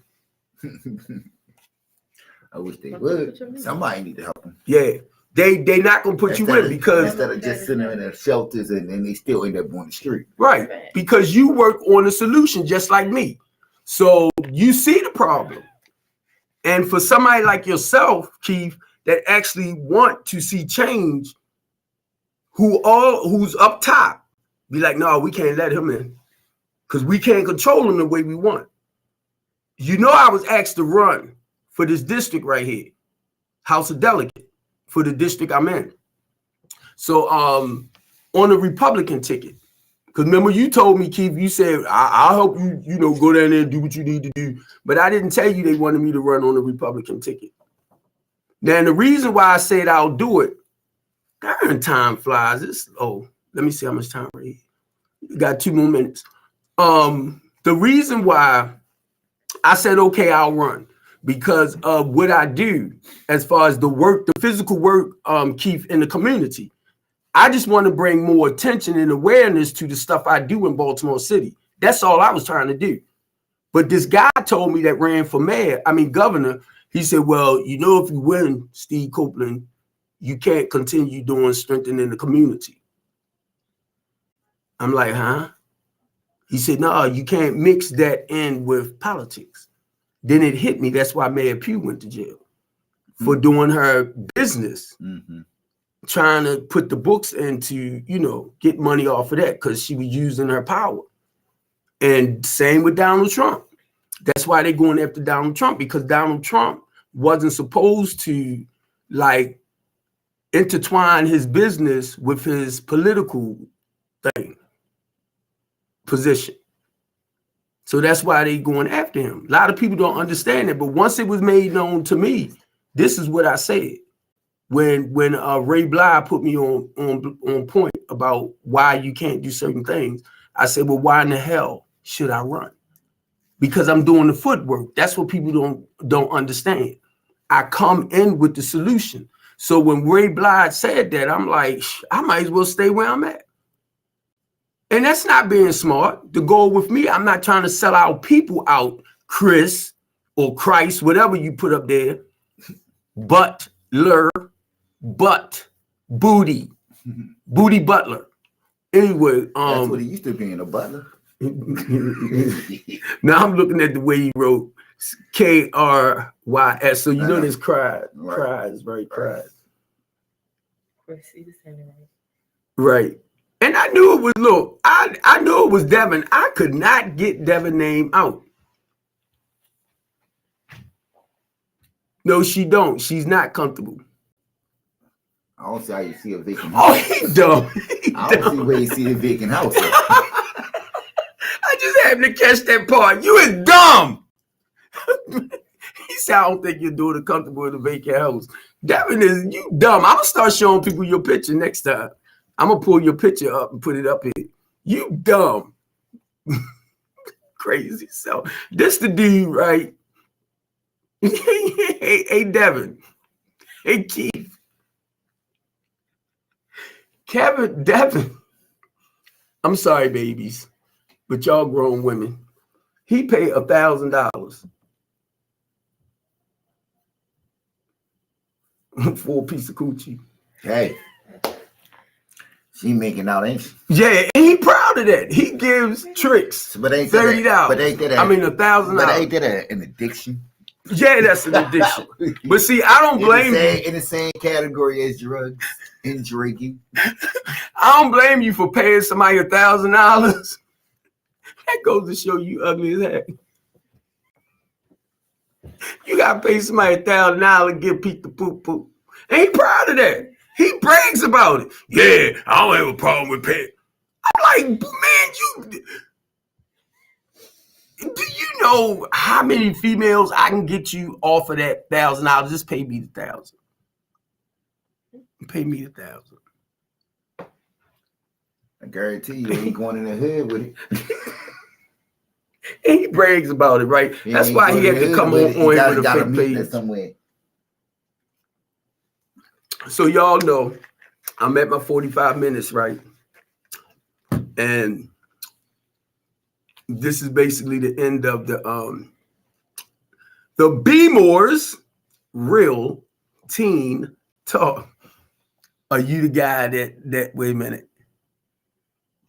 I wish they would. Somebody need to help them. Yeah. They not going to put you in, because instead of just sitting in their shelters and they still end up on the street. Right. Because you work on a solution just like me. So you see the problem. And for somebody like yourself, Keith, that actually want to see change, who's up top, be like, no, we can't let him in, because we can't control him the way we want. I was asked to run for this district right here, House of Delegate, for the district I'm in. So on a Republican ticket, because remember you told me, Keith, you said, I'll help you, go down there and do what you need to do. But I didn't tell you they wanted me to run on a Republican ticket. Now, the reason why I said I'll do it, darn, time flies. Let me see how much time we got. 2 more minutes. The reason why I said, okay, I'll run, because of what I do as far as the physical work, Keith, in the community. I just want to bring more attention and awareness to the stuff I do in Baltimore City. That's all I was trying to do. But this guy told me that ran for governor. He said, well, if you win, Steve Copeland, you can't continue doing strengthening the community. I'm like, huh? He said, no, you can't mix that in with politics. Then it hit me. That's why Mayor Pugh went to jail for doing her business, trying to put the books into, get money off of that, because she was using her power. And same with Donald Trump. That's why they're going after Donald Trump, because Donald Trump wasn't supposed to like intertwine his business with his political position. So that's why they going after him. A lot of people don't understand it, but once it was made known to me, this is what I said. When Ray Bly put me on point about why you can't do certain things, I said, well, why in the hell should I run? Because I'm doing the footwork. That's what people don't understand. I come in with the solution. So when Ray Bly said that, I'm like, I might as well stay where I'm at. And that's not being smart. The goal with me, I'm not trying to sell our people out, Chris or Christ, whatever you put up there, but Booty Butler. Anyway, that's what he used to be, in a butler. Now I'm looking at the way he wrote Krys. So you know this cries, right? Cries. Right. And I knew it was, look, I knew it was Devin. I could not get Devin's name out. No, she don't. She's not comfortable. I don't see how you see a vacant house. Oh, he dumb. I don't see where you see a vacant house. I just happened to catch that part. You is dumb. He said, I don't think you're doing it comfortable in a vacant house. Devin is, you dumb. I'm going to start showing people your picture next time. I'm going to pull your picture up and put it up here. You dumb. Crazy. So this the dude, right? Hey, Devin. Hey, Keith. Devin. I'm sorry, babies, but y'all grown women. He paid $1,000 for a piece of coochie. Hey. She making out, ain't she? Yeah, and he proud of that. He gives tricks. But ain't $30. But ain't that? $1,000. But ain't that an addiction? Yeah, that's an addiction. But see, I don't blame you. In the same category as drugs and drinking. I don't blame you for paying somebody $1,000. That goes to show you ugly as heck. You gotta pay somebody $1,000 and give Pete the poop. And he proud of that. He brags about it. Yeah, I don't have a problem with paying. I'm like, man, do you know how many females I can get you off of that $1,000? Just pay me the $1,000. Pay me the $1,000. I guarantee you ain't going in the hood with it. And he brags about it, right? That's why he had to come on with a fake page. Somewhere. So y'all know I'm at my 45 minutes, right? And this is basically the end of the B-More's Real Teen Talk. Are you the guy that wait a minute,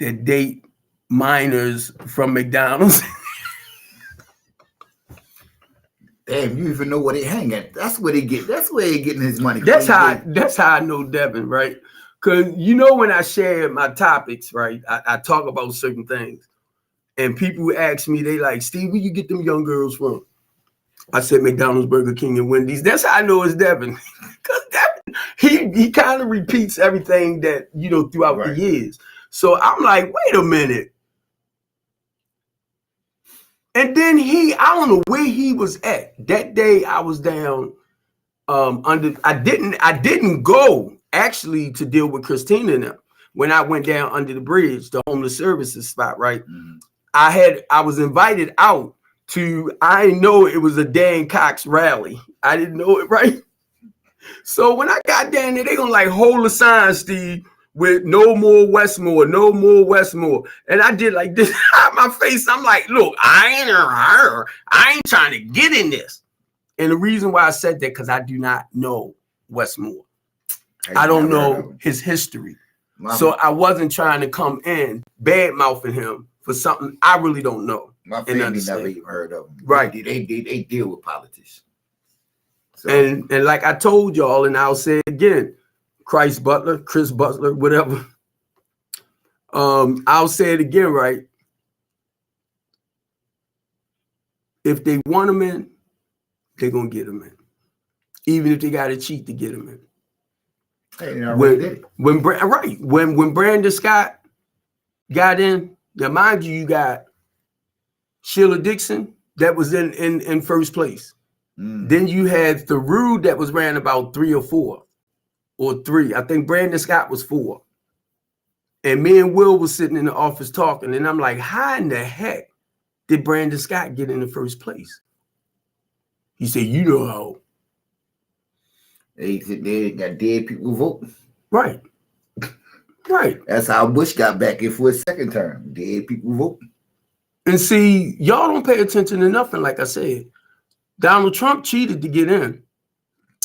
that date minors from McDonald's? Damn, you even know where they hang at. That's where they get. That's where he getting his money. That's how I know Devin, right? Because you know when I share my topics, right? I talk about certain things, and people ask me, they like, Steve, where you get them young girls from? I said McDonald's, Burger King, and Wendy's. That's how I know it's Devin. Because Devin, he kind of repeats everything that throughout the years. So I'm like, wait a minute. And then I don't know where he was at. That day I was down I didn't go actually to deal with Christina and them. When I went down under the bridge, the homeless services spot, right? Mm-hmm. I was invited out to, I didn't know it was a Dan Cox rally. I didn't know it, right? So when I got down there, they gonna like hold a sign, Steve, with no more Westmore, no more Westmore. And I did like this out my face. I'm like, look, I ain't trying to get in this. And the reason why I said that, because I do not know Westmore. I don't know his history. So I wasn't trying to come in bad mouthing him for something I really don't know. My family never even heard of him. Right. They deal with politicians. So. And like I told y'all, and I'll say it again, Chris Butler, whatever. I'll say it again, right? If they want him in, they're gonna get him in. even if they got to cheat to get him in. Hey, I really did it. When Brandon Scott got in, now mind you, you got Sheila Dixon that was in first place. Then you had Theroux that was ran about 3 or 4 or 3. I think Brandon Scott was 4. And me and Will was sitting in the office talking, and I'm like, how in the heck did Brandon Scott get in the first place? He said, you know how. They got dead people voting. Right. Right. That's how Bush got back in for his second term. Dead people voting. And see, y'all don't pay attention to nothing, like I said. Donald Trump cheated to get in.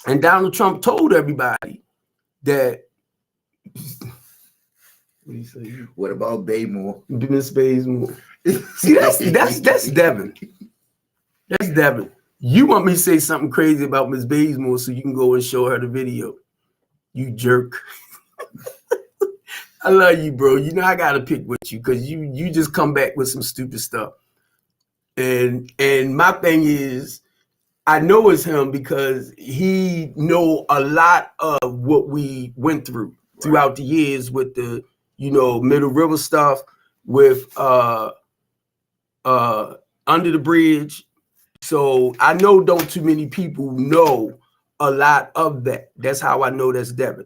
And Donald Trump told everybody that. What do you say? What about Baymore? Miss Bazemore. See, that's Devin. That's Devin. You want me to say something crazy about Miss Bazemore so you can go and show her the video. You jerk. I love you, bro. You know I gotta pick with you because you just come back with some stupid stuff. And my thing is, I know it's him because he know a lot of what we went through throughout the years with the Middle River stuff, with Under the Bridge. So I know don't too many people know a lot of that. That's how I know that's Devin.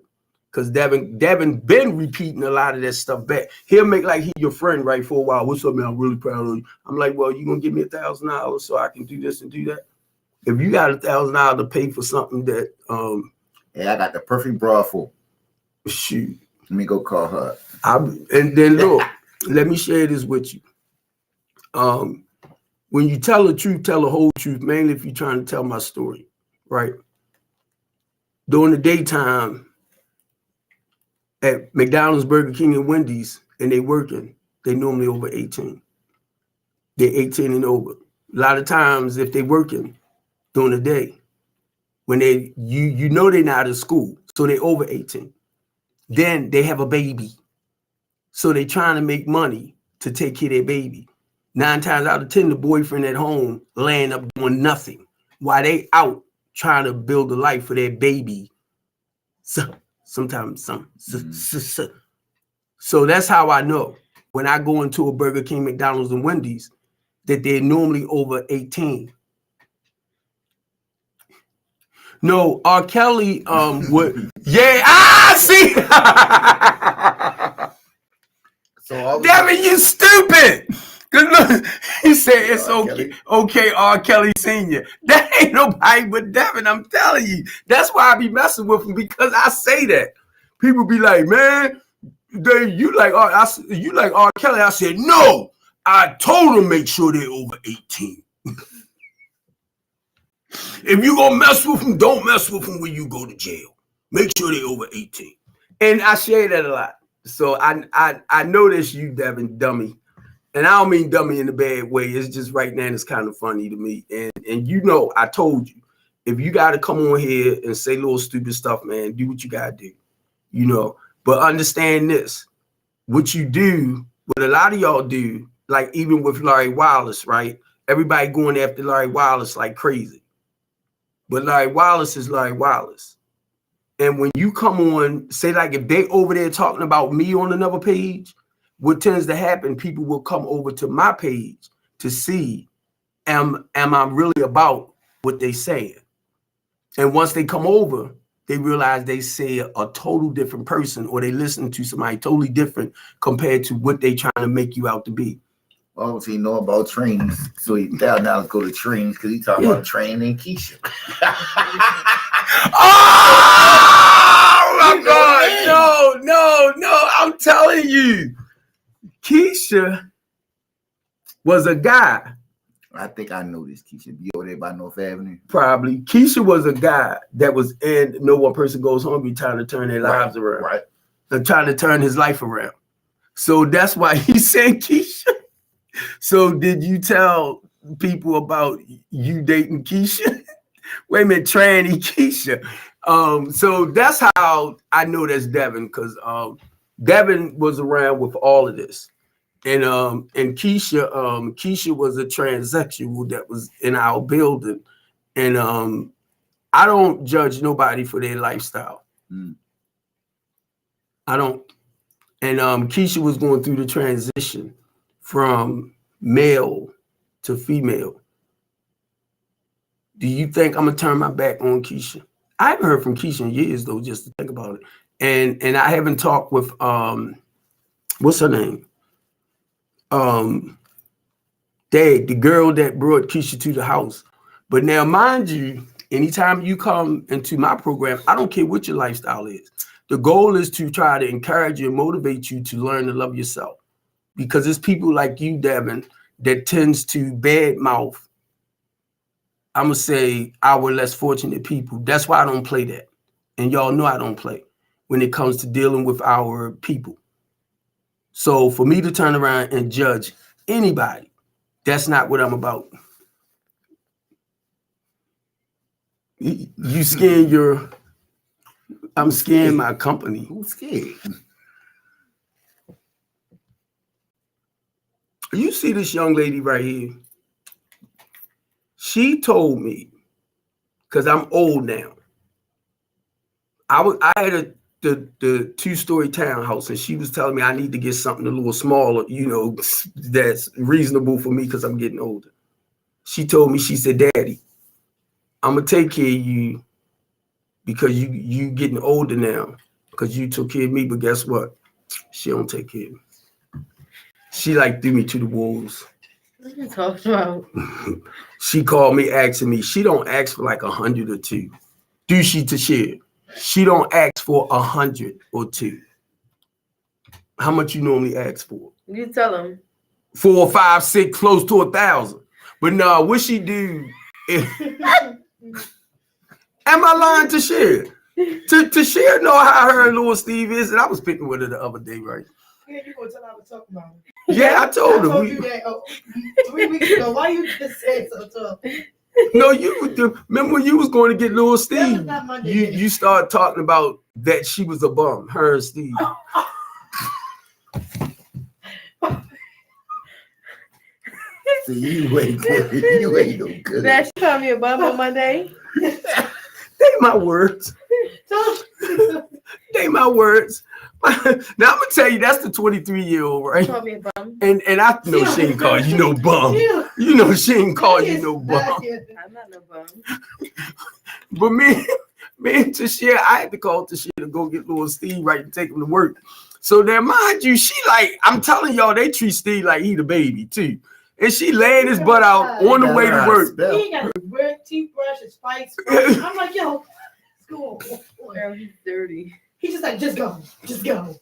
Because Devin been repeating a lot of that stuff back. He'll make like he your friend, right, for a while. What's up, man? I'm really proud of you. I'm like, well, you gonna give me $1,000 so I can do this and do that? If you got $1,000 to pay for something that yeah, I got the perfect bra for. Shoot. Let me go call her. And then look, let me share this with you. When you tell the truth, tell the whole truth, mainly if you're trying to tell my story, right? During the daytime at McDonald's, Burger King, and Wendy's, and they working, they normally over 18. They're 18 and over. A lot of times if they working during the day, when they they're not in school, so they over 18. Then they have a baby. So they trying to make money to take care of their baby. 9 times out of 10, the boyfriend at home laying up doing nothing while they out trying to build a life for their baby. So that's how I know when I go into a Burger King, McDonald's, and Wendy's that they're normally over 18. No, R. Kelly would see. So Devin, you stupid. Cause look, he said it's okay, R. Kelly Sr. That ain't nobody but Devin. I'm telling you. That's why I be messing with him, because I say that. People be like, man, you like R. Kelly. I said, no, I told him make sure they're over 18. If you gonna mess with them, don't mess with them when you go to jail. Make sure they're over 18. And I share that a lot. So I notice you, Devin, dummy. And I don't mean dummy in a bad way. It's just right now it's kind of funny to me. And I told you, if you got to come on here and say little stupid stuff, man, do what you got to do, But understand this. What you do, what a lot of y'all do, like even with Larry Wallace, right? Everybody going after Larry Wallace like crazy. But Larry Wallace is Larry Wallace. And when you come on, say like if they over there talking about me on another page, what tends to happen, people will come over to my page to see, am I really about what they saying? And once they come over, they realize they say a total different person, or they listen to somebody totally different compared to what they trying to make you out to be. Well, he know about trains, so he now go to trains because he talking about training Keisha. Oh my God! No! I'm telling you, Keisha was a guy. I think I know this Keisha. Be over there by North Avenue. Probably. Keisha was a guy that was in No One Person Goes Hungry, trying to turn their lives around. Right. And trying to turn his life around. So that's why he said Keisha. So did you tell people about you dating Keisha? Wait a minute, tranny Keisha. So that's how I know that's Devin, because Devin was around with all of this. And Keisha was a transsexual that was in our building. And I don't judge nobody for their lifestyle. I don't. And Keisha was going through the transition from male to female. Do you think I'm gonna turn my back on Keisha? I haven't heard from Keisha in years though, just to think about it. And I haven't talked with what's her name? The girl that brought Keisha to the house. But now, mind you, anytime you come into my program, I don't care what your lifestyle is. The goal is to try to encourage you and motivate you to learn to love yourself. Because it's people like you, Devin, that tends to badmouth, I'm going to say, our less fortunate people. That's why I don't play that. And y'all know I don't play when it comes to dealing with our people. So for me to turn around and judge anybody, that's not what I'm about. You scaring your, I'm scaring my company. Who's scared? You see this young lady right here? She told me, because I'm old now. I had the 2-story townhouse, and she was telling me I need to get something a little smaller, you know, that's reasonable for me because I'm getting older. She told me, she said, Daddy, I'm gonna take care of you because you getting older now because you took care of me, but guess what? She don't take care of me. She like threw me to the wolves. What are you talking about? She called me asking me. She don't ask for like 100 or 2. Do she, Tashia? She don't ask for 100 or 2. How much you normally ask for? You tell them. 4, 5, 6, close to 1,000. But no, what she do? Am I lying, Tashia? Tashia know how her and Lil Steve is, and I was picking with her the other day, right? Yeah, you gonna tell her to talk about it. Yeah, I told her. I told you that 3 weeks ago. Why you just said so tough? No, remember when you was going to get Lil That was Steve? not my day. You started talking about that she was a bum, her and Steve. So you ain't good. You ain't no good. That she called me a bum on Monday. They my words. They my words. Now I'm gonna tell you that's the 23-year-old, right? Called me a bum. And I know she ain't call you no bum. You know she ain't call you no bum. I'm not no bum. But me and Tashia, I had to call Tashia to go get Lil Steve right and take him to work. So now, mind you, she like, I'm telling y'all, they treat Steve like he the baby too. And she laying his butt out on the way to work. He ain't got his red toothbrush, his spikes. I'm like, yo, school. Girl, he's dirty. He's just like, just go. Just go.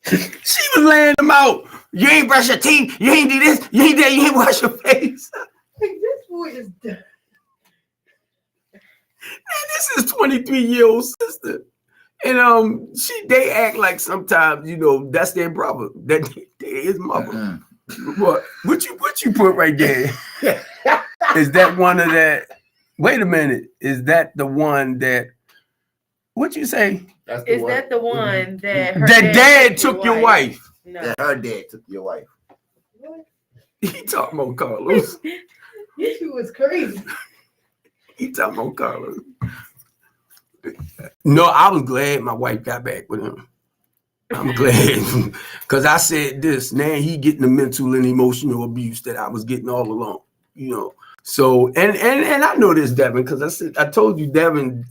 She was laying him out. You ain't brush your teeth. You ain't do this. You ain't that. You ain't wash your face. Like, this boy is dirty. And this is 23-year-old sister. And they act like sometimes, you know, that's their brother. That his mother. What you put right there? Is that one of that? Wait a minute. Is that the one that? What you say? That's Is that the one that her dad took your wife? No. That her dad took your wife. What? He talking about Carlos. This shit was crazy. He talking about Carlos. No, I was glad my wife got back with him. I'm glad because I said this. Now he getting the mental and emotional abuse that I was getting all along. You know. So and I know this, Devin, because I told you, Devin,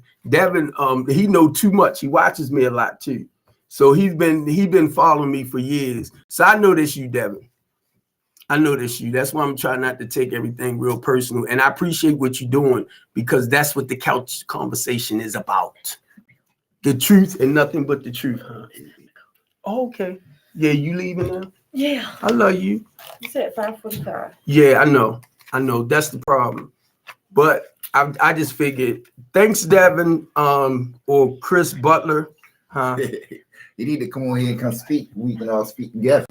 he know too much. He watches me a lot too. So he been following me for years. So I know this you, Devin. I know this you. That's why I'm trying not to take everything real personal. And I appreciate what you're doing because that's what the couch conversation is about. The truth and nothing but the truth, huh? Oh, okay. Yeah, you leaving now? Yeah. I love you. You said 5:45. Yeah, I know. That's the problem. But I just figured, thanks, Devin, or Chris Butler. Huh? You need to come on here and come speak. We can all speak together.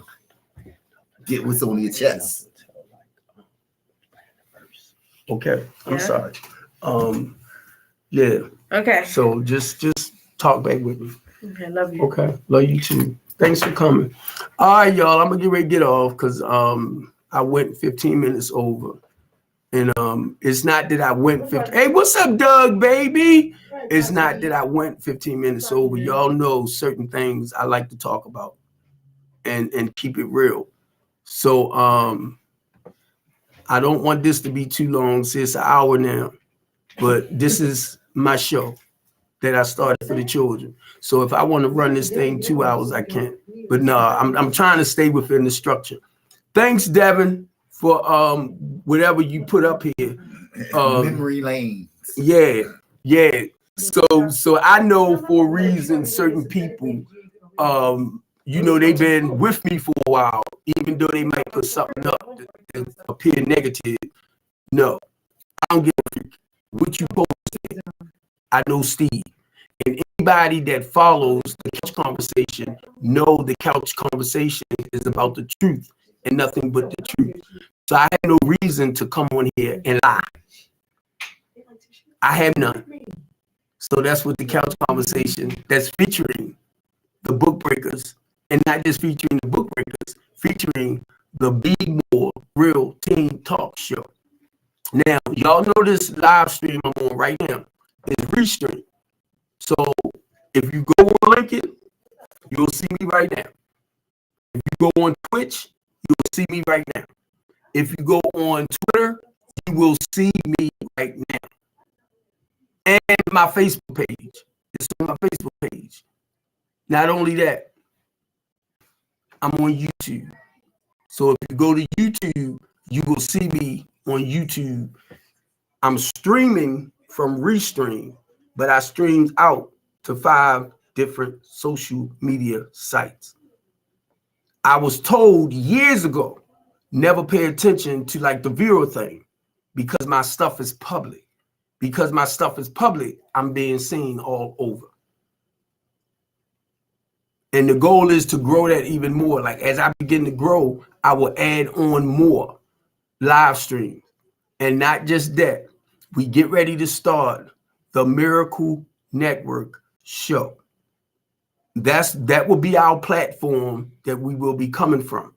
Get what's on your chest. Okay, I'm Yeah. sorry. Yeah. Okay. So just talk back with me. Okay, love you. Okay, love you too. Thanks for coming. All right, y'all. I'm gonna get ready to get off because I went 15 minutes over. And it's not that I went 15. Hey, what's up, Doug, baby? It's not that I went 15 minutes over. Y'all know certain things I like to talk about and keep it real. So I don't want this to be too long. See, it's an hour now, but this is my show that I started for the children. So if I want to run this thing 2 hours, I can. But no, I'm trying to stay within the structure. Thanks, Devin, for whatever you put up here. Memory lane. Yeah. So I know for a reason certain people, they've been with me for a while, even though they might put something up that appear negative. No, I don't give a freak. What you posted, I know Steve. And anybody that follows the couch conversation know the couch conversation is about the truth and nothing but the truth. So I had no reason to come on here and lie. I have none. So that's what the couch conversation that's featuring the book breakers, and not just featuring the book breakers, featuring the Be More Real Teen Talk Show. Now, y'all know this live stream I'm on right now is Restream. So if you go on LinkedIn, you'll see me right now. If you go on Twitch, you'll see me right now. If you go on Twitter, you will see me right now. And my Facebook page. It's on my Facebook page. Not only that, I'm on YouTube. So if you go to YouTube, you will see me on YouTube. I'm streaming from Restream, but I streamed out to 5 different social media sites. I was told years ago, never pay attention to like the Vero thing because my stuff is public. Because my stuff is public, I'm being seen all over. And the goal is to grow that even more. Like as I begin to grow, I will add on more live streams. And not just that, we get ready to start the Miracle Network show. That will be our platform that we will be coming from.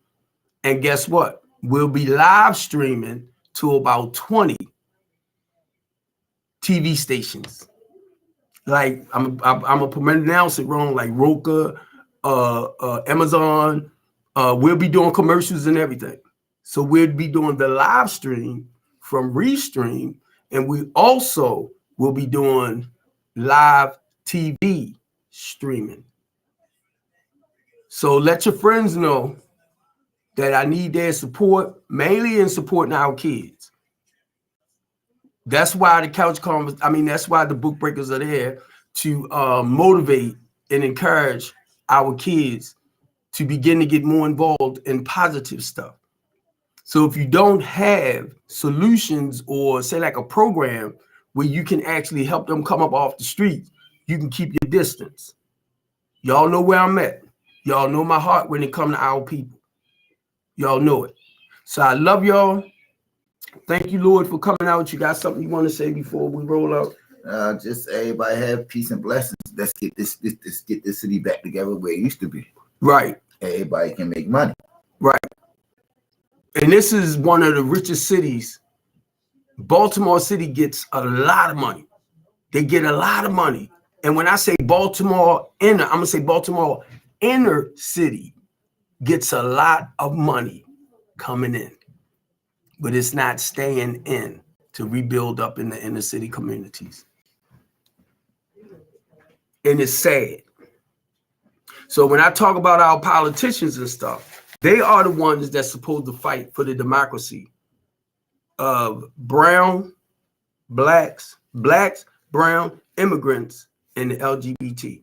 And guess what? We'll be live streaming to about 20 TV stations. Like I'm gonna pronounce it wrong, like Roku, Amazon. We'll be doing commercials and everything. So we'll be doing the live stream from Restream, and we also will be doing live TV streaming. So let your friends know that I need their support, mainly in supporting our kids. That's why that's why the book breakers are there to motivate and encourage our kids to begin to get more involved in positive stuff. So if you don't have solutions or say like a program where you can actually help them come up off the street, you can keep your distance. Y'all know where I'm at. Y'all know my heart when it comes to our people. Y'all know it. So I love y'all. Thank you, Lord, for coming out. You got something you want to say before we roll out? Just everybody have peace and blessings. Let's get this city back together where it used to be. Right. Everybody can make money. Right. And this is one of the richest cities. Baltimore City gets a lot of money. They get a lot of money. And when I say Baltimore inner, I'm going to say Baltimore inner city gets a lot of money coming in. But it's not staying in to rebuild up in the inner city communities. And it's sad. So when I talk about our politicians and stuff, they are the ones that's supposed to fight for the democracy of blacks, brown, immigrants, and the LGBT.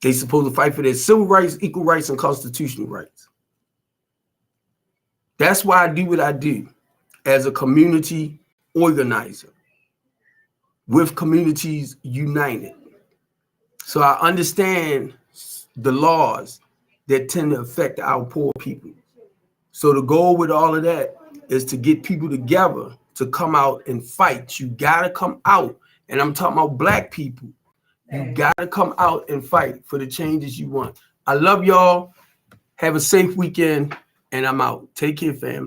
They supposed to fight for their civil rights, equal rights, and constitutional rights. That's why I do what I do as a community organizer with Communities United. So I understand the laws that tend to affect our poor people. So the goal with all of that is to get people together to come out and fight. You got to come out. And I'm talking about black people. You got to come out and fight for the changes you want. I love y'all. Have a safe weekend. And I'm out. Take care, family.